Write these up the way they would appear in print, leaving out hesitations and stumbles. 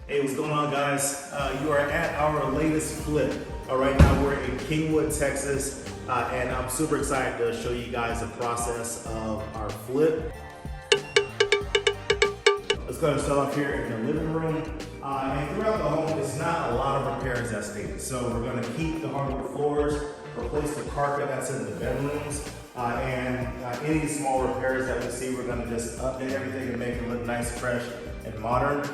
Hey, what's going on, guys? You are at our latest flip. Right now we're in Kingwood, Texas, and I'm super excited to show you guys the process of our flip. Let's go ahead and start off here in the living room. And throughout the home, it's not a lot of repairs that's needed. So we're gonna keep the hardwood floors, replace the carpet that's in the bedrooms, and any small repairs that we see, we're gonna just update everything and make it look nice, fresh, and modern.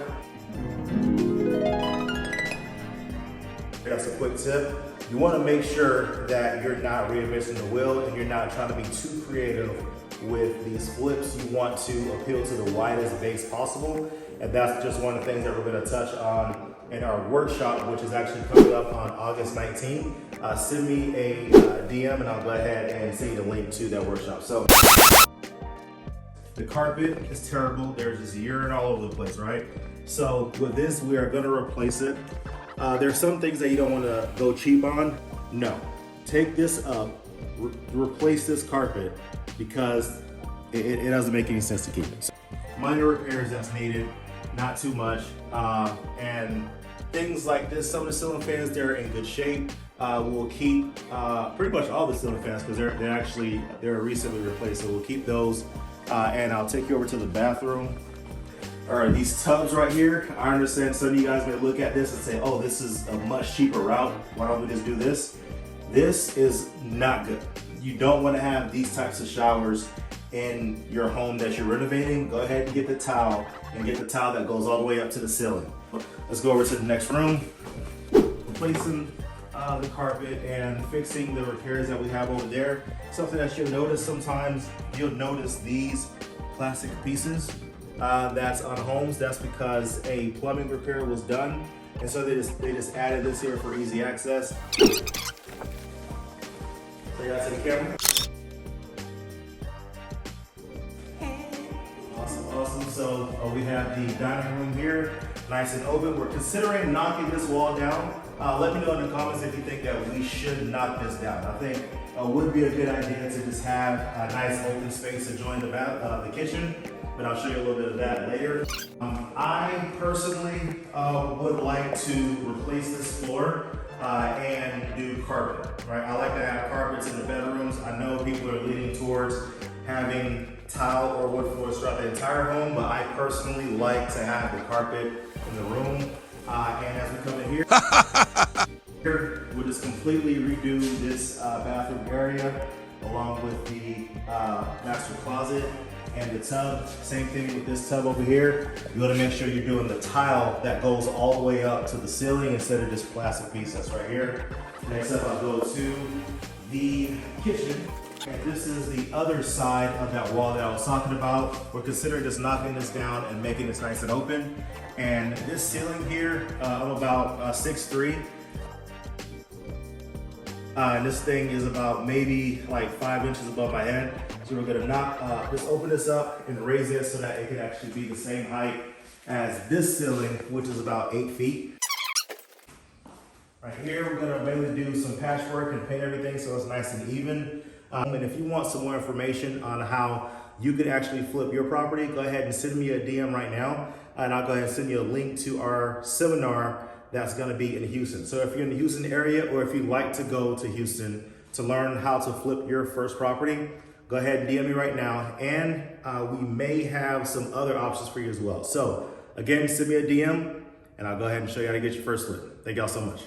That's a quick tip. You want to make sure that you're not reinventing the wheel and you're not trying to be too creative with these flips. You want to appeal to the widest base possible. And that's just one of the things that we're going to touch on in our workshop, which is actually coming up on August 19th. Send me a DM and I'll go ahead and send you the link to that workshop. So the carpet is terrible. There's just urine all over the place, right? So with this, we are going to replace it. There's some things that you don't want to go cheap on. No, take this up, replace this carpet because it doesn't make any sense to keep it. So, minor repairs that's needed, not too much. And things like this, some of the ceiling fans, they're in good shape. We'll keep pretty much all the ceiling fans because they're recently replaced. So we'll keep those. And I'll take you over to the bathroom. All right, these tubs right here, I understand some of you guys may look at this and say, oh, this is a much cheaper route. Why don't we just do this? This is not good. You don't want to have these types of showers in your home that you're renovating. Go ahead and get the towel and get the towel that goes all the way up to the ceiling. Let's go over to the next room. Replacing the carpet and fixing the repairs that we have over there. Something that you'll notice sometimes, you'll notice these plastic pieces that's on homes. That's because a plumbing repair was done, and so they just added this here for easy access. So you guys see the camera? Awesome. So we have the dining room here, nice and open. We're considering knocking this wall down. Let me know in the comments if you think that we should knock this down. I think it would be a good idea to just have a nice open space to join the kitchen. But I'll show you a little bit of that later. I personally would like to replace this floor and do carpet, right? I like to have carpets in the bedrooms. I know people are leaning towards having tile or wood floors throughout the entire home, but I personally like to have the carpet in the room. And as we come in here, we'll just completely redo this bathroom area along with the master closet. And the tub, same thing with this tub over here. You want to make sure you're doing the tile that goes all the way up to the ceiling instead of this plastic piece that's right here. Next up, I'll go to the kitchen. And this is the other side of that wall that I was talking about. We're considering just knocking this down and making this nice and open. And this ceiling here, I'm about 6'3". And this thing is about maybe like 5 inches above my head. So we're gonna just open this up and raise it so that it can actually be the same height as this ceiling, which is about 8 feet. Right here, we're gonna mainly do some patchwork and paint everything so it's nice and even. And if you want some more information on how you could actually flip your property, go ahead and send me a DM right now. And I'll go ahead and send you a link to our seminar that's gonna be in Houston. So if you're in the Houston area or if you'd like to go to Houston to learn how to flip your first property, go ahead and DM me right now. And we may have some other options for you as well. So again, send me a DM and I'll go ahead and show you how to get your first flip. Thank y'all so much.